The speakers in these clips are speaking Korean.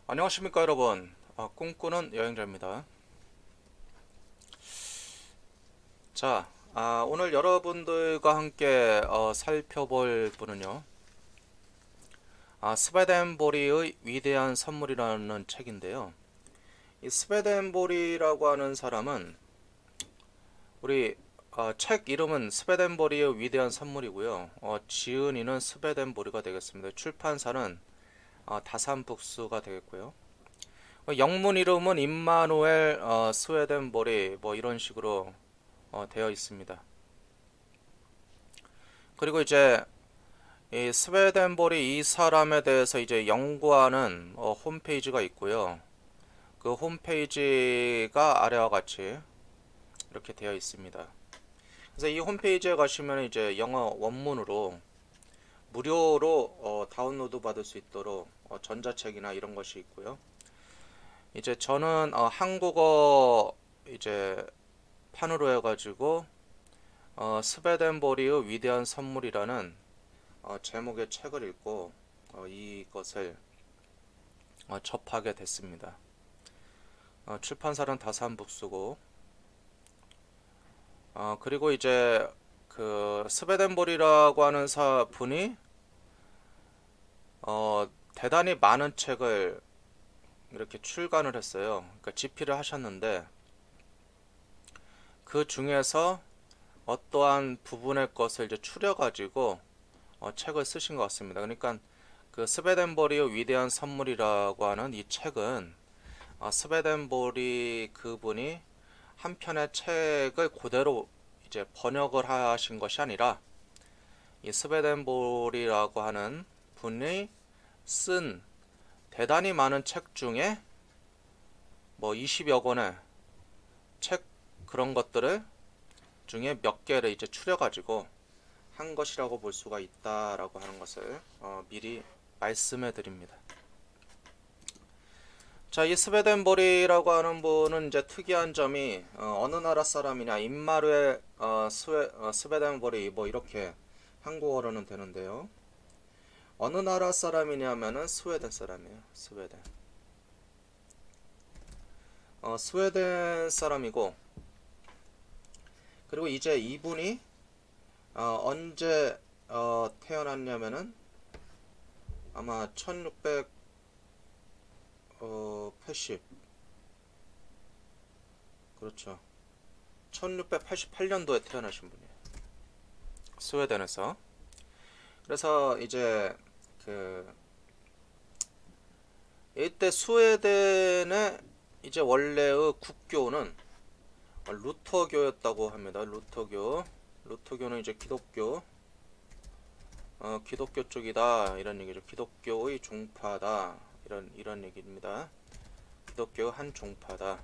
안녕하십니까 여러분. 꿈꾸는 여행자입니다. 자, 오늘 여러분들과 함께 살펴볼 분은요, 스웨덴보리의 위대한 선물이라는 책인데요. 이 스웨덴보리라고 하는 사람은 우리 책 이름은 스웨덴보리의 위대한 선물이고요. 지은이는 스웨덴보리가 되겠습니다. 출판사는 다산북스가 되겠고요. 영문 이름은 임마누엘 스웨덴보리 뭐 이런 식으로 되어 있습니다. 그리고 이제 이 스웨덴볼이 이 사람에 대해서 이제 연구하는 홈페이지가 있고요. 그 홈페이지가 아래와 같이 이렇게 되어 있습니다. 그래서 이 홈페이지에 가시면 이제 영어 원문으로 무료로 다운로드 받을 수 있도록 전자책이나 이런 것이 있고요. 이제 저는 한국어 이제 판으로 해가지고 스웨덴보리의 위대한 선물이라는 제목의 책을 읽고 이것을 접하게 됐습니다. 출판사는 다산북스고 그리고 이제 그 스웨덴보리라고 하는 분이 대단히 많은 책을 이렇게 출간을 했어요. 그러니까 집필을 하셨는데 그 중에서 어떠한 부분의 것을 이제 추려가지고 책을 쓰신 것 같습니다. 그러니까 그 스웨덴보리의 위대한 선물이라고 하는 이 책은 스웨덴보리 그분이 한 편의 책을 그대로 이제 번역을 하신 것이 아니라 이 스웨덴보리라고 하는 분이 쓴 대단히 많은 책 중에 뭐 20여 권의 책 그런 것들을 중에 몇 개를 이제 추려가지고 한 것이라고 볼 수가 있다라고 하는 것을 미리 말씀해 드립니다. 자, 이 스웨덴보리라고 하는 분은 이제 특이한 점이 어느 나라 사람이냐 임마루엘 스웨덴보리 뭐 이렇게 한국어로는 되는데요. 어느 나라 사람이냐면은 스웨덴 사람이에요. 스웨덴 사람이고 그리고 이제 이분이 언제 태어났냐면은 아마 1680 그렇죠. 1688년도에 태어나신 분이에요. 스웨덴에서. 그래서 이제 그 이때 스웨덴의 이제 원래의 국교는 루터교였다고 합니다. 루터교는 이제 기독교 쪽이다 이런 얘기죠. 기독교의 종파다 이런 얘기입니다. 기독교의 한 종파다.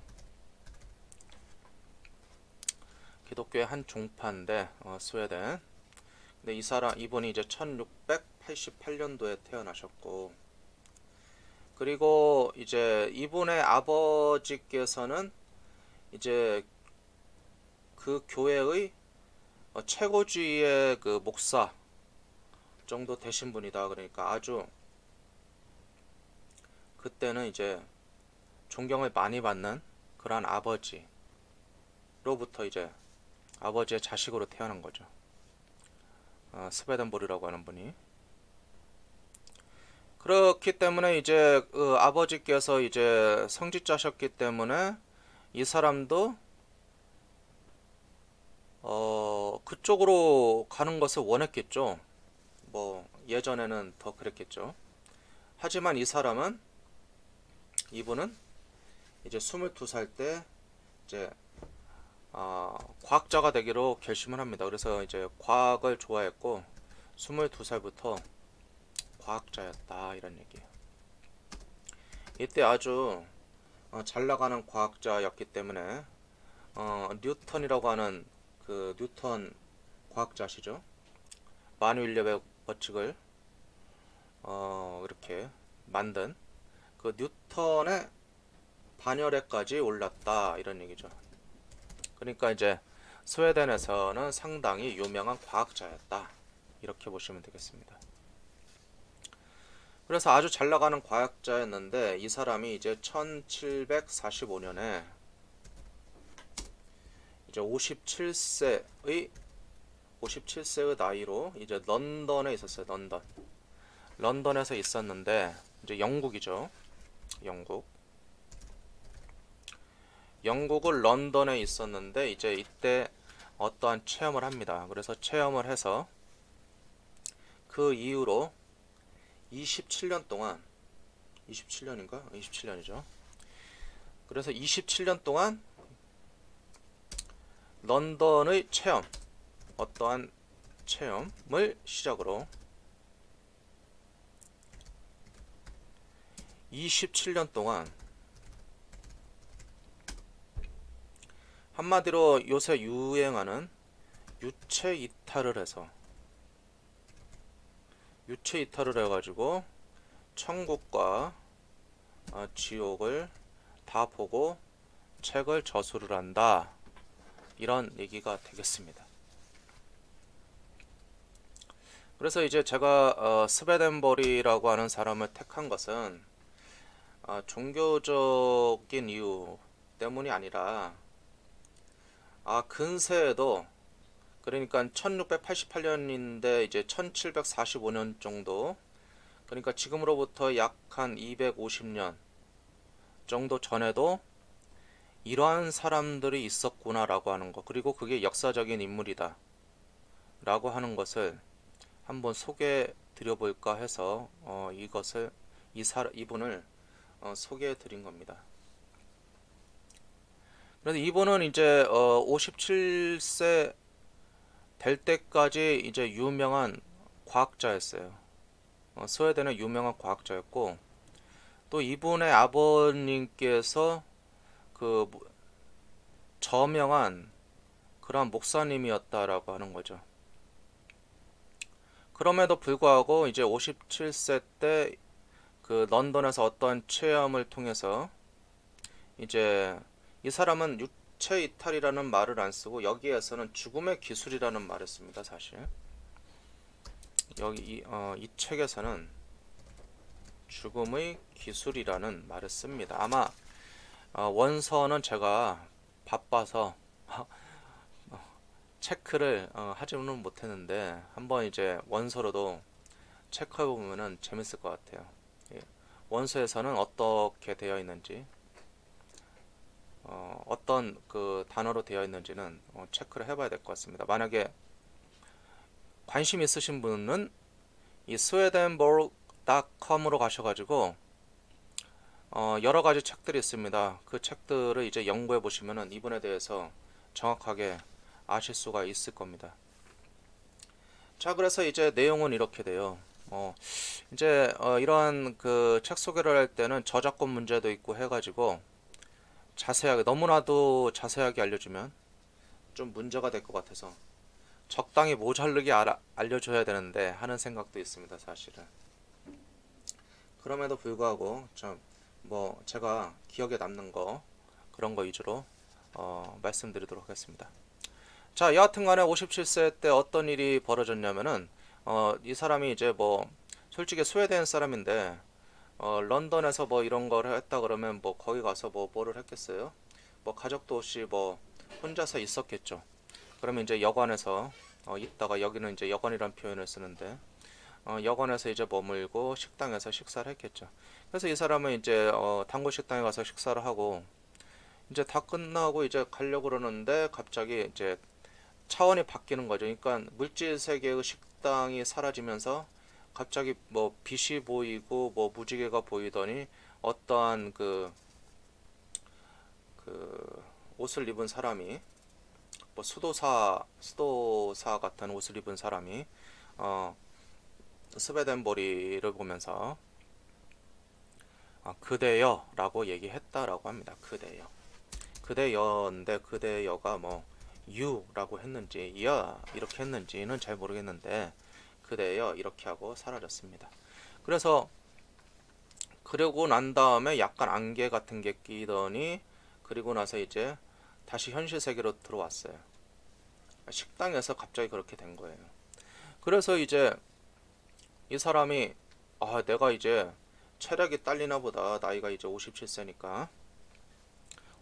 기독교의 한 종파인데 스웨덴. 근데 이분이 이제 1688년도에 태어나셨고 그리고 이제 이분의 아버지께서는 이제 그 교회의 최고주의의 그 목사 정도 되신 분이다. 그러니까 아주 그때는 이제 존경을 많이 받는 그러한 아버지로부터 이제 아버지의 자식으로 태어난 거죠. 스웨덴보리라고 하는 분이. 그렇기 때문에 이제 그 아버지께서 이제 성직자셨기 때문에 이 사람도 그쪽으로 가는 것을 원했겠죠. 뭐 예전에는 더 그랬겠죠. 하지만 이분은 이제 22살 때 이제 과학자가 되기로 결심을 합니다. 그래서 이제 과학을 좋아했고 22살부터 과학자였다 이런 얘기예요. 이때 아주 잘 나가는 과학자였기 때문에 뉴턴이라고 하는 그 뉴턴 과학자시죠. 만윌리엄의 법칙을 이렇게 만든 그 뉴턴의 반열에까지 올랐다 이런 얘기죠. 그러니까 이제 스웨덴에서는 상당히 유명한 과학자였다 이렇게 보시면 되겠습니다. 그래서 아주 잘 나가는 과학자였는데 이 사람이 이제 1745년에 이제 57세의 나이로 이제 런던에 있었어요. 런던에서 있었는데 이제 영국이죠. 영국을 런던에 있었는데 이제 이때 어떠한 체험을 합니다. 그래서 체험을 해서 그 이후로 27년 동안 27년인가? 27년이죠. 그래서 27년 동안 런던의 체험, 어떠한 체험을 시작으로 27년 동안 한마디로 요새 유행하는 유체 이탈을 해가지고 천국과 지옥을 다 보고 책을 저술을 한다. 이런 얘기가 되겠습니다. 그래서 이제 제가 스웨덴버리라고 하는 사람을 택한 것은 종교적인 이유 때문이 아니라 근세에도 그러니까 1688년인데 이제 1745년 정도, 그러니까 지금으로부터 약 한 250년 정도 전에도 이러한 사람들이 있었구나라고 하는 것, 그리고 그게 역사적인 인물이다 라고 하는 것을 한번 소개해 드려볼까 해서 이분을 소개해 드린 겁니다. 그래서 이분은 이제 57세 될 때까지 이제 유명한 과학자였어요. 스웨덴의 유명한 과학자였고, 또 이분의 아버님께서 그 저명한 그런 목사님이었다라고 하는 거죠. 그럼에도 불구하고 이제 57세 때 그 런던에서 어떤 체험을 통해서 이제 이 사람은 유체 이탈이라는 말을 안 쓰고 여기에서는 죽음의 기술이라는 말을 씁니다. 사실 여기 이 책에서는 죽음의 기술이라는 말을 씁니다. 아마 원서는 제가 바빠서 체크를 하지는 못했는데 한번 이제 원서로도 체크해 보면은 재밌을 것 같아요. 예. 원서에서는 어떻게 되어 있는지, 어떤 그 단어로 되어 있는지는 체크를 해봐야 될 것 같습니다. 만약에 관심 있으신 분은 이 swedenborg.com으로 가셔가지고 여러 가지 책들이 있습니다. 그 책들을 이제 연구해 보시면은 이분에 대해서 정확하게 아실 수가 있을 겁니다. 자, 그래서 이제 내용은 이렇게 돼요. 이제 이러한 그 책 소개를 할 때는 저작권 문제도 있고 해가지고 자세하게, 너무나도 자세하게 알려주면 좀 문제가 될 것 같아서 적당히 모자르게 알려줘야 되는데 하는 생각도 있습니다. 사실은. 그럼에도 불구하고 좀 제가 기억에 남는 거, 그런 거 위주로 말씀드리도록 하겠습니다. 자, 여하튼간에 57세 때 어떤 일이 벌어졌냐면은 이 사람이 이제 솔직히 스웨덴 사람인데 런던에서 이런 걸 했다 그러면 거기 가서 뭐를 했겠어요? 가족도 없이 혼자서 있었겠죠. 그러면 이제 여관에서 있다가, 여기는 이제 여관이란 표현을 쓰는데 여관에서 이제 머물고 식당에서 식사를 했겠죠. 그래서 이 사람은 이제 단골 식당에 가서 식사를 하고 이제 다 끝나고 이제 가려고 그러는데 갑자기 이제 차원이 바뀌는 거죠. 그러니까 물질 세계의 식당이 사라지면서 갑자기 빛이 보이고 무지개가 보이더니 어떠한 그 옷을 입은 사람이, 수도사 같은 옷을 입은 사람이 스웨덴버리를 보면서 그대여 라고 얘기했다라고 합니다. 그대여인데 그대여가 유라고 했는지 여 이렇게 했는지는 잘 모르겠는데 그대여 이렇게 하고 사라졌습니다. 그래서 그러고 난 다음에 약간 안개 같은 게 끼더니, 그리고 나서 이제 다시 현실 세계로 들어왔어요. 식당에서 갑자기 그렇게 된 거예요. 그래서 이제 이 사람이 아, 내가 이제 체력이 딸리나 보다. 나이가 이제 57세니까.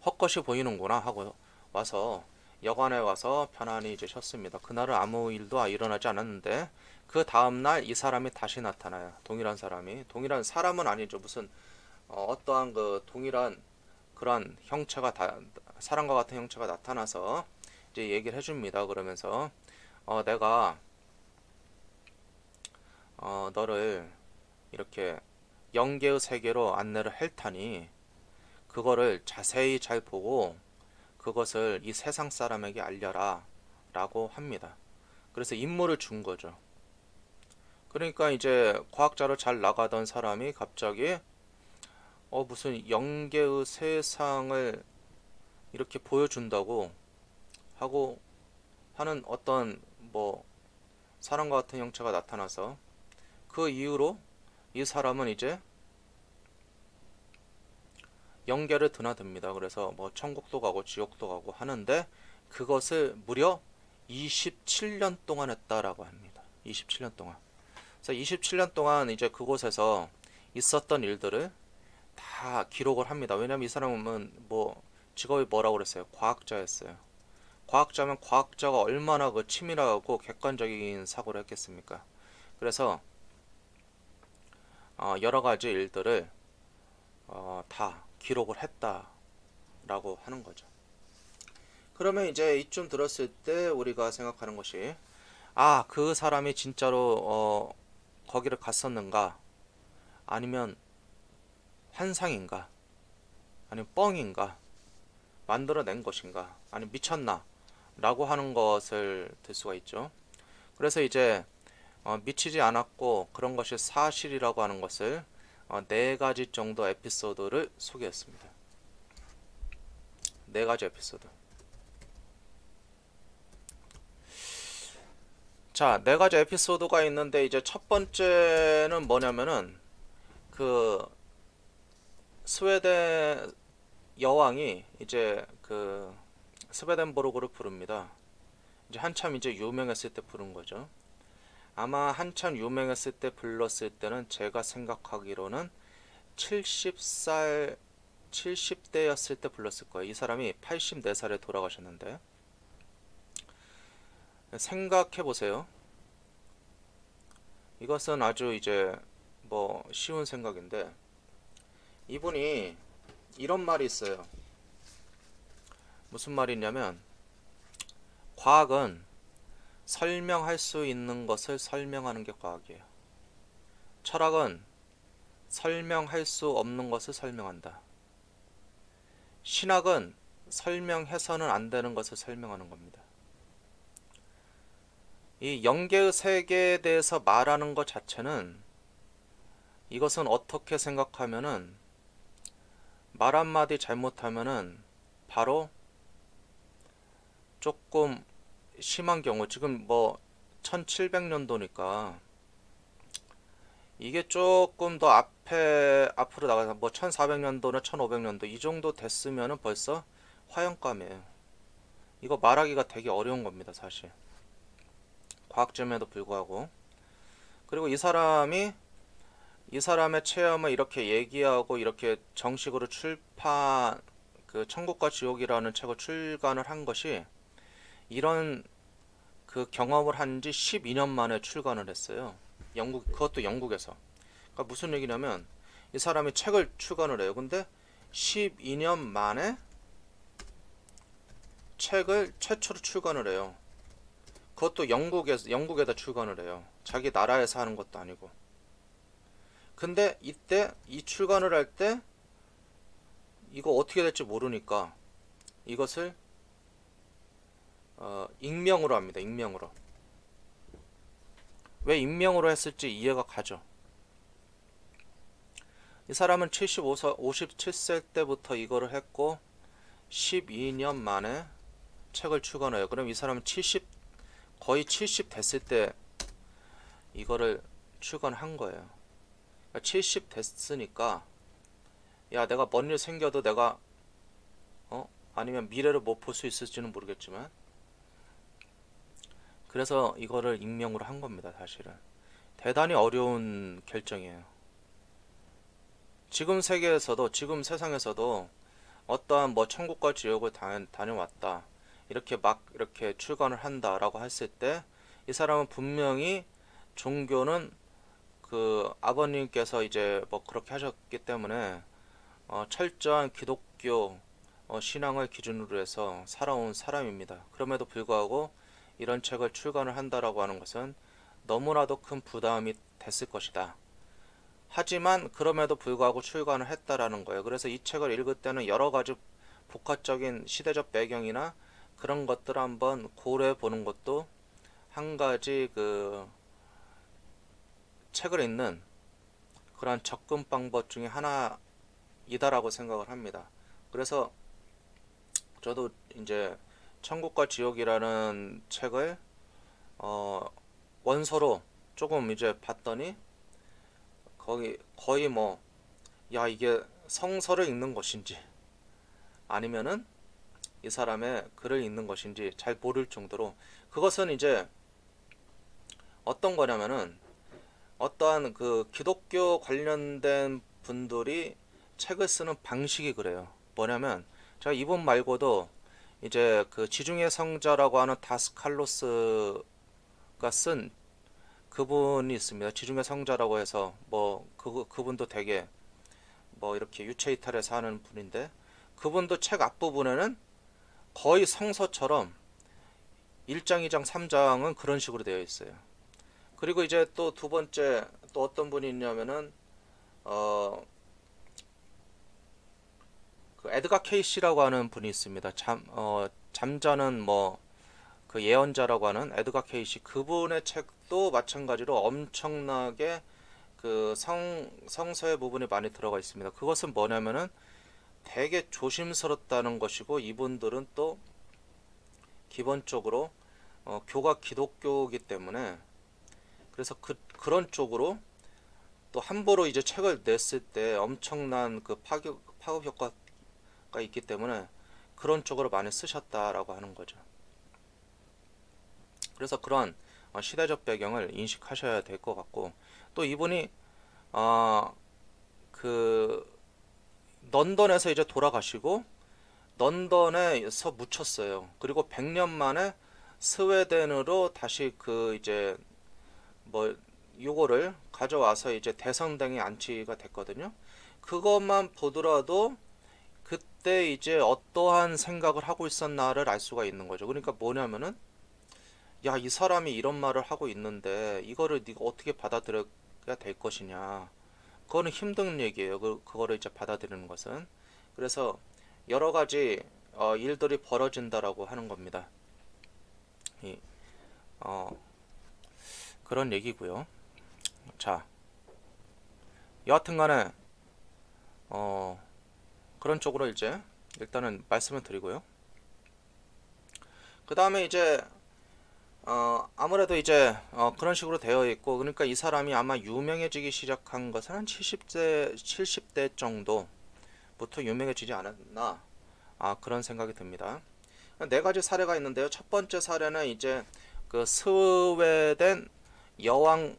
헛것이 보이는구나 하고 와서 여관에 와서 편안히 이제 쉬었습니다. 그날은 아무 일도 일어나지 않았는데 그 다음날 이 사람이 다시 나타나요. 동일한 사람이. 동일한 사람은 아니죠. 무슨 어떠한 그 동일한 그런 형체가 사람과 같은 형체가 나타나서 이제 얘기를 해줍니다. 그러면서 내가 너를 이렇게 영계의 세계로 안내를 할 테니 그거를 자세히 잘 보고 그것을 이 세상 사람에게 알려라 라고 합니다. 그래서 임무를 준 거죠. 그러니까 이제 과학자로 잘 나가던 사람이 갑자기 무슨 영계의 세상을 이렇게 보여준다고 하고 하는 어떤 뭐 사람과 같은 형체가 나타나서 그 이후로 이 사람은 이제 영계를 드나듭니다. 그래서 뭐 천국도 가고 지옥도 가고 하는데 그것을 무려 27년 동안 했다라고 합니다. 27년 동안. 그래서 27년 동안 이제 그곳에서 있었던 일들을 다 기록을 합니다. 왜냐면 이 사람은 뭐 직업이 뭐라고 그랬어요? 과학자였어요. 과학자면 과학자가 얼마나 그 치밀하고 객관적인 사고를 했겠습니까? 그래서 여러 가지 일들을 다 기록을 했다라고 하는 거죠. 그러면 이제 이쯤 들었을 때 우리가 생각하는 것이 그 사람이 진짜로 거기를 갔었는가? 아니면 환상인가? 아니면 뻥인가? 만들어낸 것인가? 아니면 미쳤나? 라고 하는 것을 들 수가 있죠. 그래서 이제 미치지 않았고 그런 것이 사실이라고 하는 것을 네 가지 정도 에피소드를 소개했습니다. 네 가지 에피소드. 자, 네 가지 에피소드가 있는데 이제 첫 번째는 뭐냐면은 그 스웨덴 여왕이 이제 그 스웨덴보르그를 부릅니다. 이제 한참 이제 유명했을 때 부른 거죠. 아마 한참 유명했을 때 불렀을 때는 제가 생각하기로는 70대였을 때 불렀을 거예요. 이 사람이 84살에 돌아가셨는데 생각해 보세요. 이것은 아주 이제 뭐 쉬운 생각인데 이분이 이런 말이 있어요. 무슨 말이냐면 과학은 설명할 수 있는 것을 설명하는 게 과학이에요. 철학은 설명할 수 없는 것을 설명한다. 신학은 설명해서는 안 되는 것을 설명하는 겁니다. 이 영계의 세계에 대해서 말하는 것 자체는 이것은 어떻게 생각하면은 말 한마디 잘못하면은 바로 조금 심한 경우 지금 뭐 1700년도니까 이게 조금 더 앞으로 나가서 뭐 1400년도나 1500년도 이 정도 됐으면은 벌써 화영감이에요. 이거 말하기가 되게 어려운 겁니다, 사실. 과학점에도 불구하고. 그리고 이 사람의 체험을 이렇게 얘기하고 이렇게 정식으로 그 천국과 지옥이라는 책을 출간을 한 것이 이런 그 경험을 한 지 12년 만에 출간을 했어요. 그것도 영국에서. 그러니까 무슨 얘기냐면 이 사람이 책을 출간을 해요. 근데 12년 만에 책을 최초로 출간을 해요. 그것도 영국에다 출간을 해요. 자기 나라에서 하는 것도 아니고. 근데 이때 이 출간을 할 때 이거 어떻게 될지 모르니까 이것을 익명으로 합니다. 익명으로. 왜 익명으로 했을지 이해가 가죠. 이 사람은 57세 때부터 이거를 했고 12년 만에 책을 출간해요. 그럼 이 사람은 거의 70 됐을 때 이거를 출간한 거예요. 그러니까 70 됐으니까 야, 내가 뭔 일 생겨도 내가 아니면 미래를 뭐 볼 수 있을지는 모르겠지만 그래서 이거를 익명으로 한 겁니다, 사실은. 대단히 어려운 결정이에요. 지금 세계에서도, 지금 세상에서도 어떠한 뭐 천국과 지옥을 다녀왔다, 이렇게 막 이렇게 출간을 한다라고 했을 때 이 사람은 분명히 종교는 그 아버님께서 이제 뭐 그렇게 하셨기 때문에 철저한 기독교 신앙을 기준으로 해서 살아온 사람입니다. 그럼에도 불구하고 이런 책을 출간을 한다라고 하는 것은 너무나도 큰 부담이 됐을 것이다. 하지만 그럼에도 불구하고 출간을 했다라는 거예요. 그래서 이 책을 읽을 때는 여러 가지 복합적인 시대적 배경이나 그런 것들을 한번 고려해 보는 것도 한 가지 그 책을 읽는 그러한 접근 방법 중에 하나이다라고 생각을 합니다. 그래서 저도 이제 천국과 지옥이라는 책을 원서로 조금 이제 봤더니 거의 뭐, 야, 이게 성서를 읽는 것인지 아니면은 이 사람의 글을 읽는 것인지 잘 모를 정도로, 그것은 이제 어떤 거냐면은 어떠한 그 기독교 관련된 분들이 책을 쓰는 방식이 그래요. 뭐냐면 제가 이분 말고도 이제 그 지중해 성자라고 하는 다스칼로스가 쓴 그분이 있습니다. 지중해 성자라고 해서 뭐 그분도 되게 뭐 이렇게 유체 이탈해서 하는 분인데, 그분도 책 앞부분에는 거의 성서처럼 1장, 2장, 3장은 그런 식으로 되어 있어요. 그리고 이제 또 두 번째 또 어떤 분이 있냐면은 어 그 에드가 케이시라고 하는 분이 있습니다. 잠자는 뭐 그 예언자라고 하는 에드가 케이시, 그분의 책도 마찬가지로 엄청나게 그 성서의 부분이 많이 들어가 있습니다. 그것은 뭐냐면은 되게 조심스럽다는 것이고, 이분들은 또 기본적으로 교가 기독교이기 때문에, 그래서 그런 쪽으로 또 함부로 이제 책을 냈을 때 엄청난 그 파급 효과가 있기 때문에 그런 쪽으로 많이 쓰셨다라고 하는 거죠. 그래서 그런 시대적 배경을 인식하셔야 될 것 같고, 또 이분이 그 런던에서 이제 돌아가시고 런던에서 묻혔어요. 그리고 100년 만에 스웨덴으로 다시 그 이제 뭐 요거를 가져와서 이제 대성당에 안치가 됐거든요. 그것만 보더라도 그때 이제 어떠한 생각을 하고 있었나를 알 수가 있는 거죠. 그러니까 뭐냐면은, 야, 이 사람이 이런 말을 하고 있는데 이거를 네가 어떻게 받아들여야 될 것이냐. 그거는 힘든 얘기예요. 그거를 이제 받아들이는 것은. 그래서 여러 가지 일들이 벌어진다라고 하는 겁니다. 이, 어, 그런 얘기고요. 자, 여하튼간에 그런 쪽으로 이제 일단은 말씀을 드리고요. 그 다음에 이제 아무래도 이제 그런 식으로 되어 있고, 그러니까 이 사람이 아마 유명해지기 시작한 것은 한 70대 정도부터 유명해지지 않았나, 그런 생각이 듭니다. 네 가지 사례가 있는데요. 첫 번째 사례는 이제 그 스웨덴 여왕이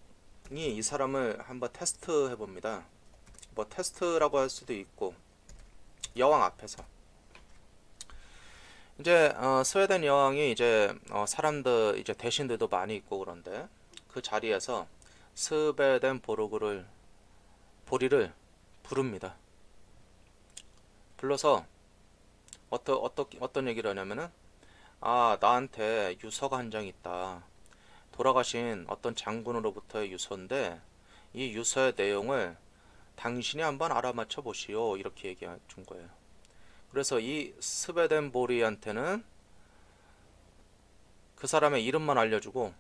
이 사람을 한번 테스트 해봅니다. 뭐 테스트라고 할 수도 있고, 여왕 앞에서 이제 스웨덴 여왕이 이제 사람들 이제 대신들도 많이 있고, 그런데 그 자리에서 스베덴 보리를 부릅니다. 불러서 어떤 얘기를 하냐면은, 나한테 유서가 한 장 있다. 돌아가신 어떤 장군으로부터의 유서인데 이 유서의 내용을 당신이 한번 알아맞혀 보시오, 이렇게 얘기해 준 거예요. 그래서 이 스베덴 보리한테는 그 사람의 이름만 알려주고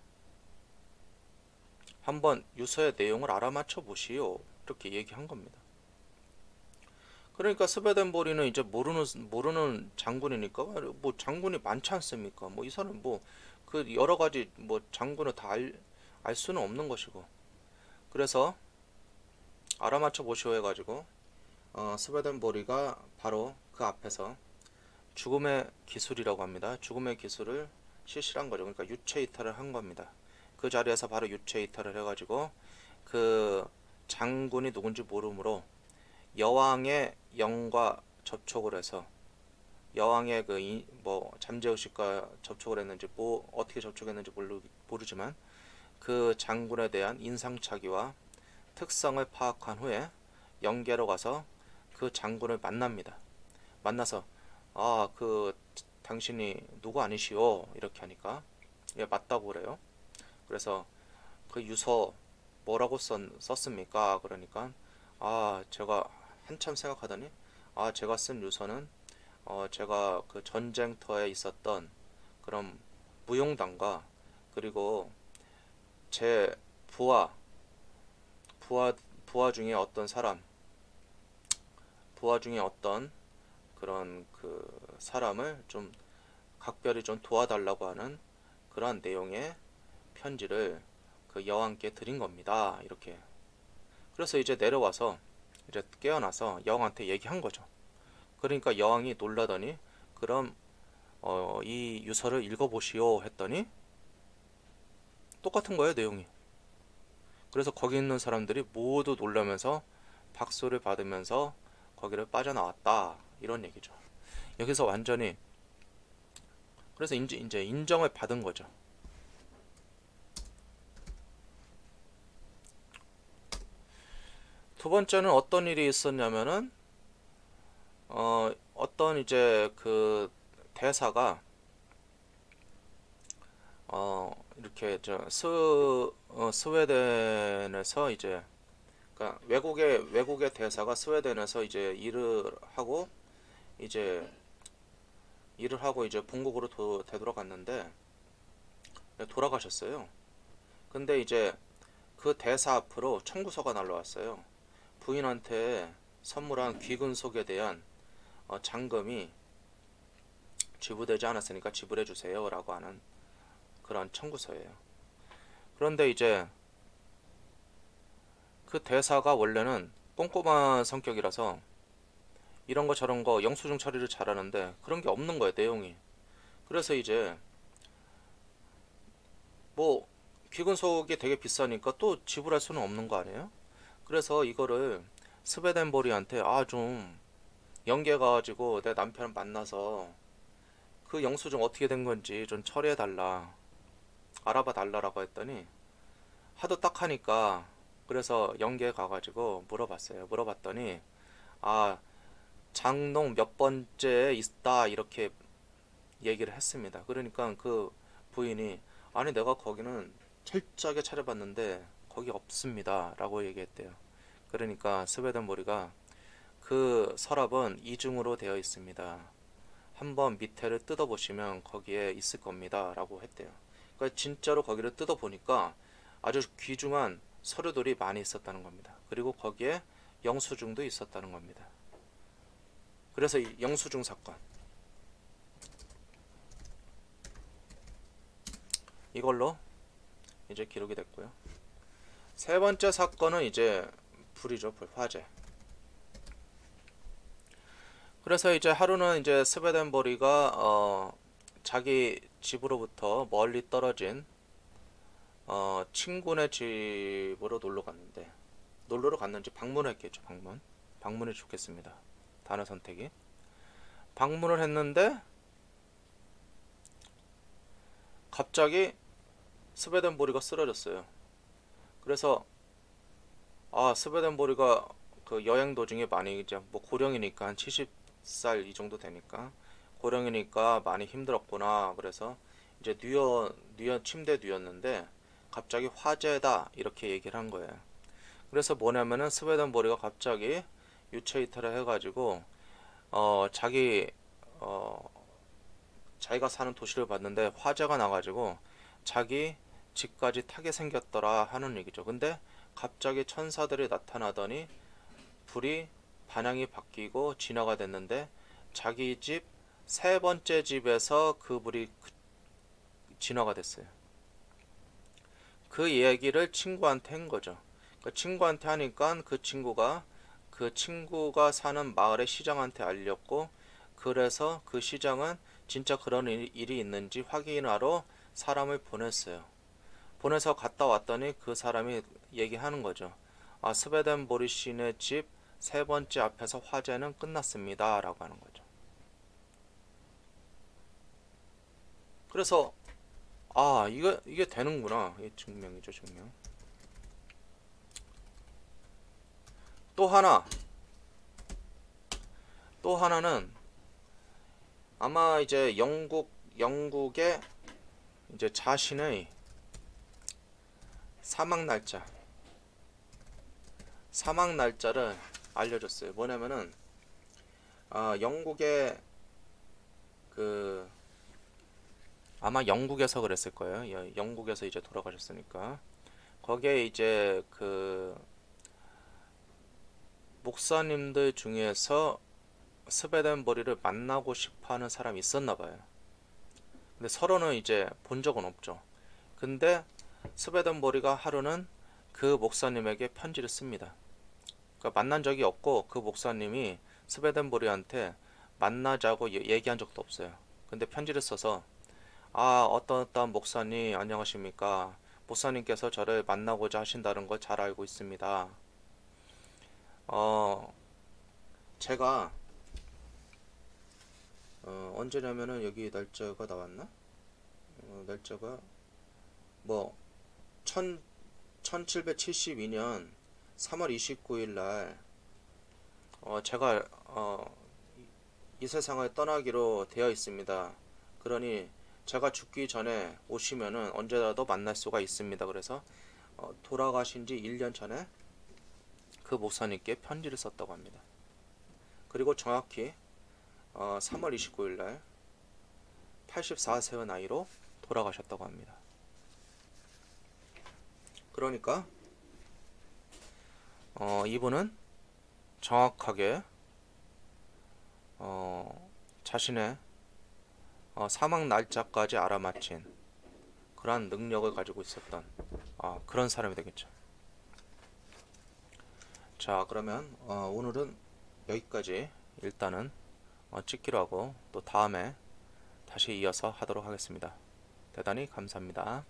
한번 유서의 내용을 알아맞혀 보시오, 이렇게 얘기한 겁니다. 그러니까 스베덴 보리는 이제 모르는 장군이니까, 뭐 장군이 많지 않습니까? 뭐 이 사람 뭐 그 여러 가지 뭐 장군을 다 알 수는 없는 것이고, 그래서 알아맞혀 보시오 해가지고 스웨덴 보리가 바로 그 앞에서 죽음의 기술이라고 합니다. 죽음의 기술을 실시한 거죠. 그러니까 유체 이탈을 한 겁니다. 그 자리에서 바로 유체 이탈을 해가지고 그 장군이 누군지 모르므로 여왕의 영과 접촉을 해서 여왕의 뭐 잠재의식과 접촉을 했는지 뭐 어떻게 접촉했는지 모르지만 그 장군에 대한 인상착의와 특성을 파악한 후에 영계로 가서 그 장군을 만납니다. 만나서 그 당신이 누구 아니시오 이렇게 하니까 예 맞다고 그래요. 그래서 그 유서 뭐라고 썼습니까? 그러니까 제가 한참 생각하더니 제가 쓴 유서는 제가 그 전쟁터에 있었던 그런 무용담과 그리고 제 부하 중에 어떤 사람 부하 중에 어떤 그런 그 사람을 좀 각별히 좀 도와달라고 하는 그런 내용의 편지를 그 여왕께 드린 겁니다. 이렇게. 그래서 이제 내려와서 이제 깨어나서 여왕한테 얘기한 거죠. 그러니까 여왕이 놀라더니 그럼 이 유서를 읽어보시오 했더니 똑같은 거예요, 내용이. 그래서 거기 있는 사람들이 모두 놀라면서 박수를 받으면서 거기를 빠져나왔다. 이런 얘기죠. 여기서 완전히 그래서 이제 인정을 받은 거죠. 두 번째는 어떤 일이 있었냐면은 어떤 이제 그 대사가 이렇게 스웨덴에서 이제 그러니까 외국의 대사가 스웨덴에서 이제 일을 하고 이제 본국으로 되돌아갔는데 돌아가셨어요. 근데 이제 그 대사 앞으로 청구서가 날라왔어요. 부인한테 선물한 귀근속에 대한 잔금이 지불되지 않았으니까 지불해 주세요 라고 하는 그런 청구서예요. 그런데 이제 그 대사가 원래는 꼼꼼한 성격이라서 이런 거 저런 거 영수증 처리를 잘하는데 그런 게 없는 거예요, 내용이. 그래서 이제 뭐 귀근속이 되게 비싸니까 또 지불할 수는 없는 거 아니에요? 그래서 이거를 스베덴보리한테 좀 연계 가가지고 내 남편 만나서 그 영수증 어떻게 된 건지 좀 처리해 달라, 알아봐 달라라고 했더니 하도 딱 하니까 그래서 연계 가가지고 물어봤더니 장롱 몇 번째에 있다 이렇게 얘기를 했습니다. 그러니까 그 부인이 아니 내가 거기는 철저하게 찾아봤는데 거기 없습니다 라고 얘기했대요. 그러니까 스웨덴보리가 그 서랍은 이중으로 되어 있습니다. 한번 밑에를 뜯어보시면 거기에 있을 겁니다 라고 했대요. 그러니까 진짜로 거기를 뜯어보니까 아주 귀중한 서류들이 많이 있었다는 겁니다. 그리고 거기에 영수증도 있었다는 겁니다. 그래서 이 영수증 사건 이걸로 이제 기록이 됐고요. 세 번째 사건은 이제 불이죠, 불, 화재. 그래서 이제 하루는 이제 스베덴보리가 자기 집으로부터 멀리 떨어진 친구네 집으로 놀러를 갔는지 방문을 했겠죠. 방문이 좋겠습니다. 단어 선택이. 방문을 했는데 갑자기 스베덴보리가 쓰러졌어요. 그래서 스베덴보리가 그 여행 도중에 많이 이제 뭐 고령이니까 한 70살 이 정도 되니까 고령이니까 많이 힘들었구나. 그래서 이제 침대에 누웠는데 갑자기 화재다 이렇게 얘기를 한 거예요. 그래서 뭐냐면은 스웨덴보리가 갑자기 유체 이탈을 해가지고 자기가 사는 도시를 봤는데 화재가 나가지고 자기 집까지 타게 생겼더라 하는 얘기죠. 근데 갑자기 천사들이 나타나더니 불이 반향이 바뀌고 진화가 됐는데 자기 집 세 번째 집에서 그 불이 진화가 됐어요. 그 얘기를 친구한테 한 거죠. 그 친구한테 하니까 그 친구가 사는 마을의 시장한테 알렸고, 그래서 그 시장은 진짜 그런 일이 있는지 확인하러 사람을 보냈어요. 보내서 갔다 왔더니 그 사람이 얘기하는 거죠. 아, 스웨덴 보리씨네 집 세 번째 앞에서 화재는 끝났습니다. 라고 하는 거죠. 그래서 아, 이게 되는구나. 이게 증명이죠, 증명. 또 하나, 또 하나는 아마 이제 영국의 이제 자신의 사망 날짜를 알려줬어요. 뭐냐면은 영국의 그 아마 영국에서 그랬을 거예요. 영국에서 이제 돌아가셨으니까 거기에 이제 그 목사님들 중에서 스웨덴버리를 만나고 싶어하는 사람이 있었나 봐요. 근데 서로는 이제 본 적은 없죠. 근데 스웨덴버리가 하루는 그 목사님에게 편지를 씁니다. 그러니까 만난 적이 없고 그 목사님이 스웨덴버리한테 만나자고 얘기한 적도 없어요. 근데 편지를 써서 어떤 목사님 안녕하십니까? 목사님께서 저를 만나고자 하신다는 걸 잘 알고 있습니다. 제가 언제냐면은 여기 날짜가 나왔나? 날짜가 뭐 1772년 3월 29일 날 제가 이 세상을 떠나기로 되어 있습니다. 그러니 제가 죽기 전에 오시면은 언제라도 만날 수가 있습니다. 그래서 돌아가신 지 1년 전에 그 목사님께 편지를 썼다고 합니다. 그리고 정확히 3월 29일 날 84세의 나이로 돌아가셨다고 합니다. 그러니까 이분은 정확하게 자신의 사망 날짜까지 알아맞힌 그러한 능력을 가지고 있었던 그런 사람이 되겠죠. 자, 그러면 오늘은 여기까지 일단은 찍기로 하고 또 다음에 다시 이어서 하도록 하겠습니다. 대단히 감사합니다.